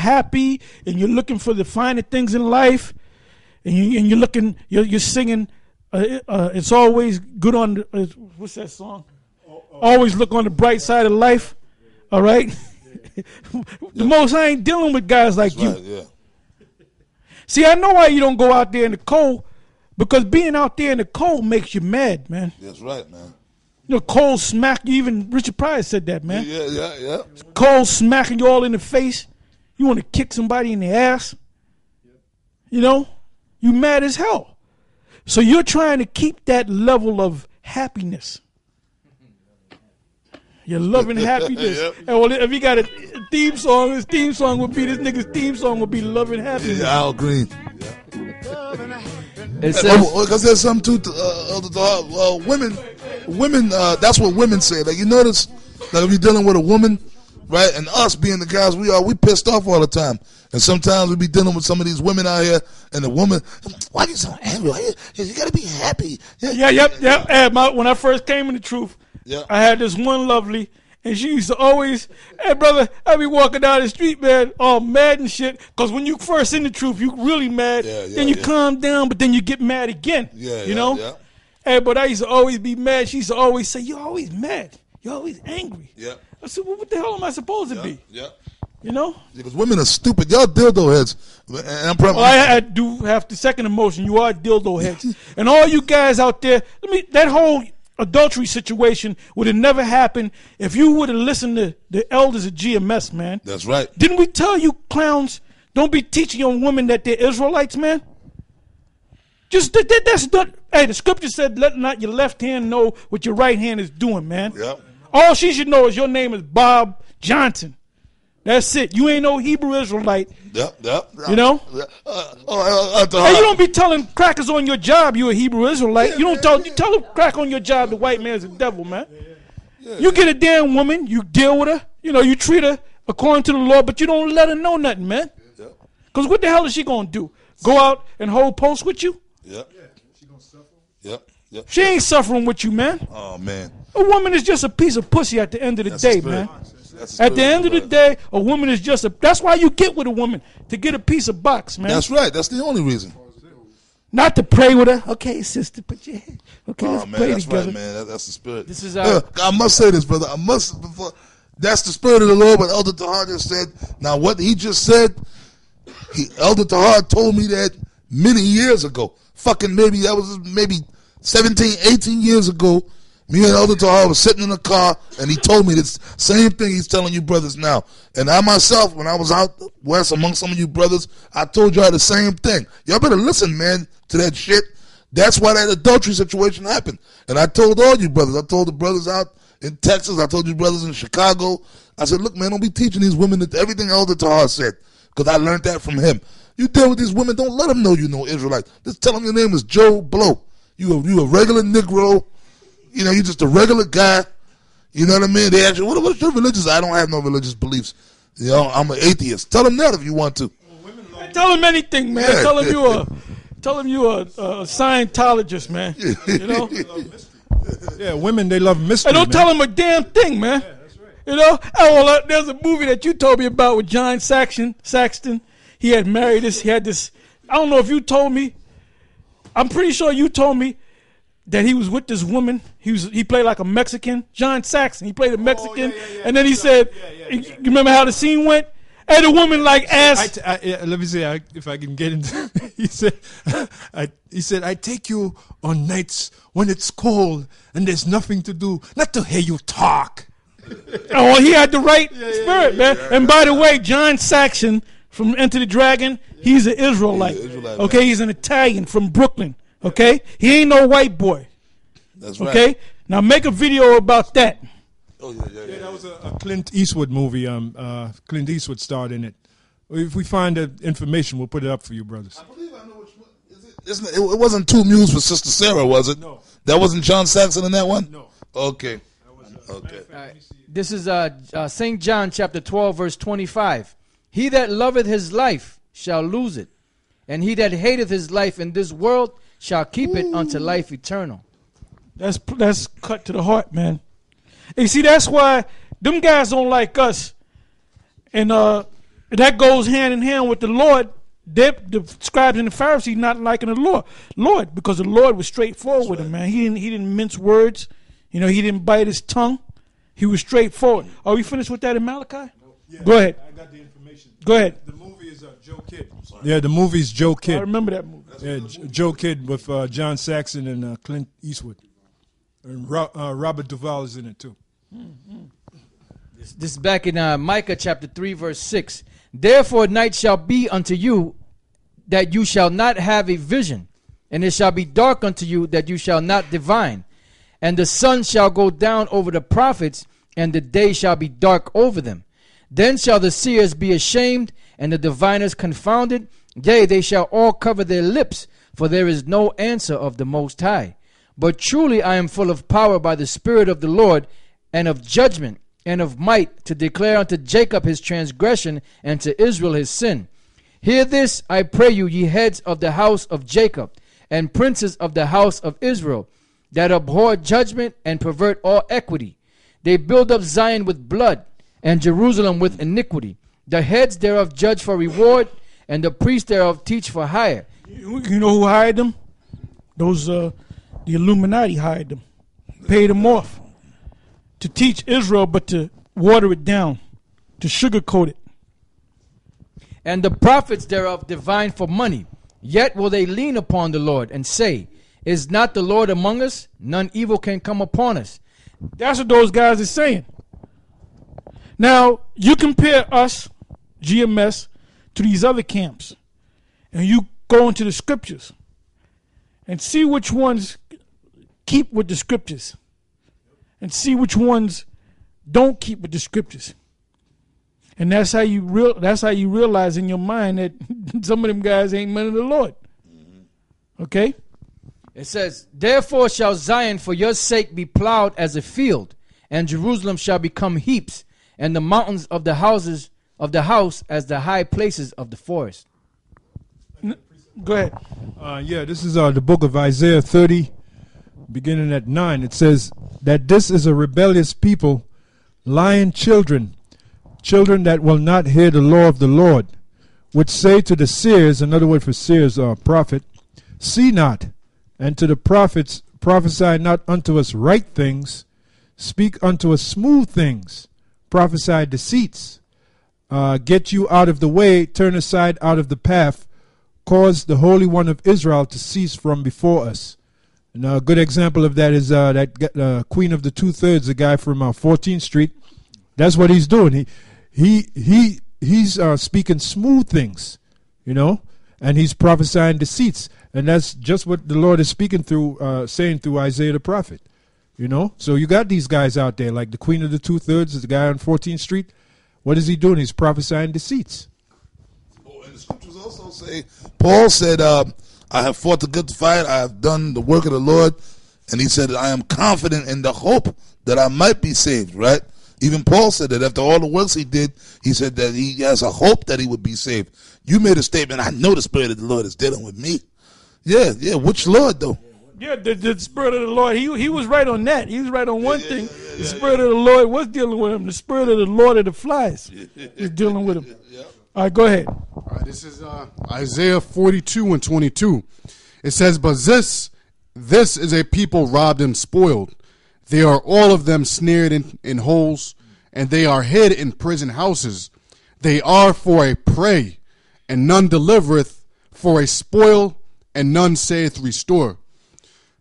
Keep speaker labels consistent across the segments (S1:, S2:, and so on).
S1: happy and you're looking for the finer things in life, and you're singing, it's always good on, what's that song? Always look on the bright side of life. All right? The most I ain't dealing with guys like you.
S2: Right, yeah.
S1: See, I know why you don't go out there in the cold, because being out there in the cold makes you mad, man.
S2: That's right, man.
S1: You know, cold smack you. Even Richard Pryor said that, man.
S2: Yeah.
S1: Cold smacking you all in the face. You want to kick somebody in the ass. You know, you mad as hell. So you're trying to keep that level of happiness. You're loving happiness.
S2: Yep.
S1: And well, if he got a theme song, his theme song would be, this nigga's theme song would be loving happiness.
S2: Yeah, Al Green.
S3: It says,
S2: Because there's something too, women, that's what women say. Like, you notice, like, if you're dealing with a woman, right, and us being the guys we pissed off all the time. And sometimes we be dealing with some of these women out here, and the woman, why are you so angry? You gotta be happy.
S1: Yeah. When I first came in the truth, I had this one lovely, and she used to always, hey, brother, I be walking down the street, man, all mad and shit. Because when you first in the truth, you really mad. Then you calm down, but then you get mad again. You know?
S2: Yeah.
S1: Hey, but I used to always be mad. She used to always say, you're always mad. You're always angry.
S2: Yeah.
S1: I said, well, what the hell am I supposed to be?
S2: Yeah.
S1: You know?
S2: Because women are stupid. Y'all dildo heads. And I'm probably,
S1: I do have the second emotion. You are dildo heads. And all you guys out there, that whole adultery situation would have never happened if you would have listened to the elders of GMS, man.
S2: That's right.
S1: Didn't we tell you, clowns, don't be teaching young women that they're Israelites, man? Just that's not. Hey, the scripture said, let not your left hand know what your right hand is doing, man.
S2: Yep.
S1: All she should know is your name is Bob Johnson. That's it. You ain't no Hebrew Israelite.
S2: Yep.
S1: You know? Hey, you don't be telling crackers on your job you a Hebrew Israelite. You tell a crack on your job the white man's a devil, man. You get a damn woman, you deal with her, you treat her according to the law, but you don't let her know nothing, man. Because what the hell is she going to do? Go out and hold posts with you?
S2: Yep. She gonna suffer? Yep.
S1: She ain't suffering with you, man.
S2: Oh, man.
S1: A woman is just a piece of pussy at the end of the day, man. At the end of the day, a woman is just that's why you get with a woman, to get a piece of box, man.
S2: That's right. That's the only reason.
S1: Not to pray with her. Okay, sister, put your head. Okay, let's pray
S2: that's
S1: together.
S2: Right, man. That's the spirit.
S3: This is
S2: I must say this, brother. That's the spirit of the Lord, what Elder Tahar just said. Now, what he just said, Elder Tahar told me that many years ago. That was maybe 17, 18 years ago. Me and Elder Tahar was sitting in the car, and he told me this same thing he's telling you brothers now. And I myself, when I was out west among some of you brothers, I told y'all the same thing. Y'all better listen, man, to that shit. That's why that adultery situation happened. And I told all you brothers. I told the brothers out in Texas. I told you brothers in Chicago. I said, look, man, don't be teaching these women everything Elder Tahar said, because I learned that from him. You deal with these women, don't let them know you know Israelite. Just tell them your name is Joe Blow. You a regular Negro. You just a regular guy. You know what I mean? They ask you, what's your religious? I don't have no religious beliefs. I'm an atheist. Tell them that if you want to.
S1: Tell them anything, man. Yeah. Tell them you a Scientologist, man. You know?
S4: Yeah, women, they love mystery.
S1: And don't tell them a damn thing, man.
S4: Yeah, that's right.
S1: There's a movie that you told me about with John Saxton. He had married he had this, I don't know if you told me. I'm pretty sure you told me that he was with this woman. He played like a Mexican. John Saxon. He played a Mexican. And then he said, you remember how the scene went? And the woman asked.
S4: Let me see if I can get into he said, I take you on nights when it's cold and there's nothing to do, not to hear you talk.
S1: Oh, he had the right spirit, man. And by the way, John Saxon from Enter the Dragon, he's an Israelite. Okay, he's an Italian from Brooklyn. Okay, he ain't no white boy.
S2: That's right.
S1: Okay, now make a video about that.
S2: Oh yeah.
S4: That was a Clint Eastwood movie. Clint Eastwood starred in it. If we find the information, we'll put it up for you, brothers.
S2: I believe I know which one. It wasn't Two Mules for Sister Sarah, was it?
S4: No.
S2: That wasn't John Saxon in that one?
S4: No.
S2: Okay.
S3: Okay. This is St. John chapter 12, verse 25. He that loveth his life shall lose it, and he that hateth his life in this world shall keep it unto life eternal.
S1: That's cut to the heart, man. And you see, that's why them guys don't like us. And that goes hand in hand with the Lord. The scribes and the Pharisees not liking the Lord, because the Lord was straightforward with him, man. He didn't mince words. You know, he didn't bite his tongue. He was straightforward. Are we finished with that in Malachi?
S4: Yeah,
S1: go ahead.
S4: I got the information.
S1: Go ahead.
S4: The movie is Joe Kidd. Yeah, the movie's Joe Kidd.
S1: I remember that movie.
S4: Yeah, Joe Kidd with John Saxon and Clint Eastwood. And Robert Duvall is in it too.
S3: This is back in Micah chapter 3, verse 6. Therefore night shall be unto you that you shall not have a vision, and it shall be dark unto you that you shall not divine. And the sun shall go down over the prophets, and the day shall be dark over them. Then shall the seers be ashamed, and the diviners confounded. Yea, they shall all cover their lips, for there is no answer of the Most High. But truly I am full of power by the Spirit of the Lord, and of judgment, and of might, to declare unto Jacob his transgression, and to Israel his sin. Hear this, I pray you, ye heads of the house of Jacob, and princes of the house of Israel, that abhor judgment and pervert all equity. They build up Zion with blood, and Jerusalem with iniquity. The heads thereof judge for reward, and the priests thereof teach for hire.
S1: You know who hired them? Those the Illuminati hired them, paid them off to teach Israel, but to water it down, to sugarcoat it.
S3: And the prophets thereof divine for money. Yet will they lean upon the Lord and say, is not the Lord among us? None evil can come upon us.
S1: That's what those guys are saying. Now, you compare us, GMS, to these other camps, and you go into the scriptures and see which ones keep with the scriptures and see which ones don't keep with the scriptures. And that's how you realize in your mind that some of them guys ain't men of the Lord. Okay?
S3: It says, therefore shall Zion for your sake be plowed as a field, and Jerusalem shall become heaps, and the mountains of the houses of the house as the high places of the forest.
S1: Go ahead.
S4: Yeah, this is the book of Isaiah 30, beginning at 9. It says that this is a rebellious people, lying children that will not hear the law of the Lord, which say to the seers, another word for seers, prophet, see not, and to the prophets, prophesy not unto us right things, speak unto us smooth things, prophesy deceits, get you out of the way, turn aside out of the path, cause the Holy One of Israel to cease from before us. And a good example of that is that Queen of the Two-Thirds, the guy from 14th Street. That's what he's doing. He's speaking smooth things, you know, and he's prophesying deceits. And that's just what the Lord is speaking through, saying through Isaiah the prophet, you know. So you got these guys out there, like the Queen of the Two-Thirds, the guy on 14th Street. What is he doing? He's prophesying deceits.
S2: Oh, and the scriptures also say, Paul said, I have fought the good fight, I have done the work of the Lord, and he said, I am confident in the hope that I might be saved, right? Even Paul said that after all the works he did, he said that he has a hope that he would be saved. You made a statement, I know the Spirit of the Lord is dealing with me. Yeah, which Lord though?
S1: Yeah, the Spirit of the Lord, he was right on that. He was right on one thing. The Spirit of the Lord was dealing with him. The Spirit of the Lord of the Flies is dealing with him. All right, go ahead.
S5: All right, this is Isaiah 42 and 22. It says, but this is a people robbed and spoiled. They are all of them snared in holes, and they are hid in prison houses. They are for a prey, and none delivereth, for a spoil, and none saith restore.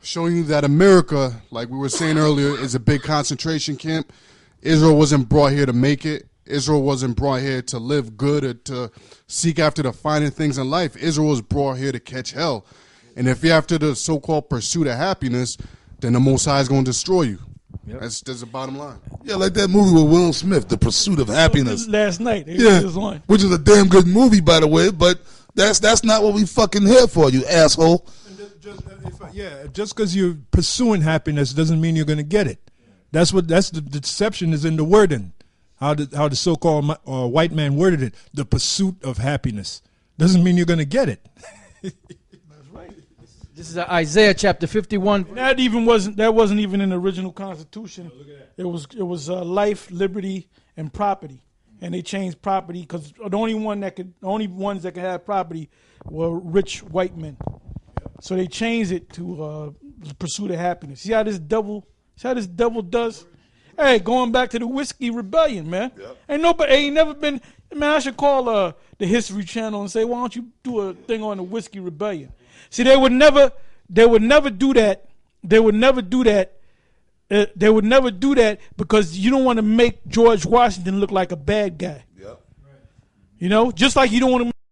S5: Showing you that America, like we were saying earlier, is a big concentration camp. Israel wasn't brought here to make it. Israel wasn't brought here to live good or to seek after the finer things in life. Israel was brought here to catch hell. And if you're after the so-called pursuit of happiness, then the Most High is going to destroy you. Yep. That's the bottom line.
S2: Yeah, like that movie with Will Smith, The Pursuit of Happiness.
S1: Last night.
S2: Which is a damn good movie, by the way, but that's not what we fucking here for, you asshole.
S4: Just because you're pursuing happiness doesn't mean you're going to get it. That's the deception is in the wording. How the so-called white man worded it, the pursuit of happiness. Doesn't mean you're going to get it.
S1: That's right.
S3: This is Isaiah chapter 51.
S1: That wasn't even in the original Constitution. It was life, liberty, and property. and they changed property because the only ones that could have property were rich white men. So they changed it to the pursuit of happiness. See how this devil does? Hey, going back to the whiskey rebellion, man. Yep. Ain't never been. Man, I should call the History Channel and say, why don't you do a thing on the whiskey rebellion? See, they would never do that. They would never do that. They would never do that because you don't want to make George Washington look like a bad guy. Yep. You know, just like you don't want to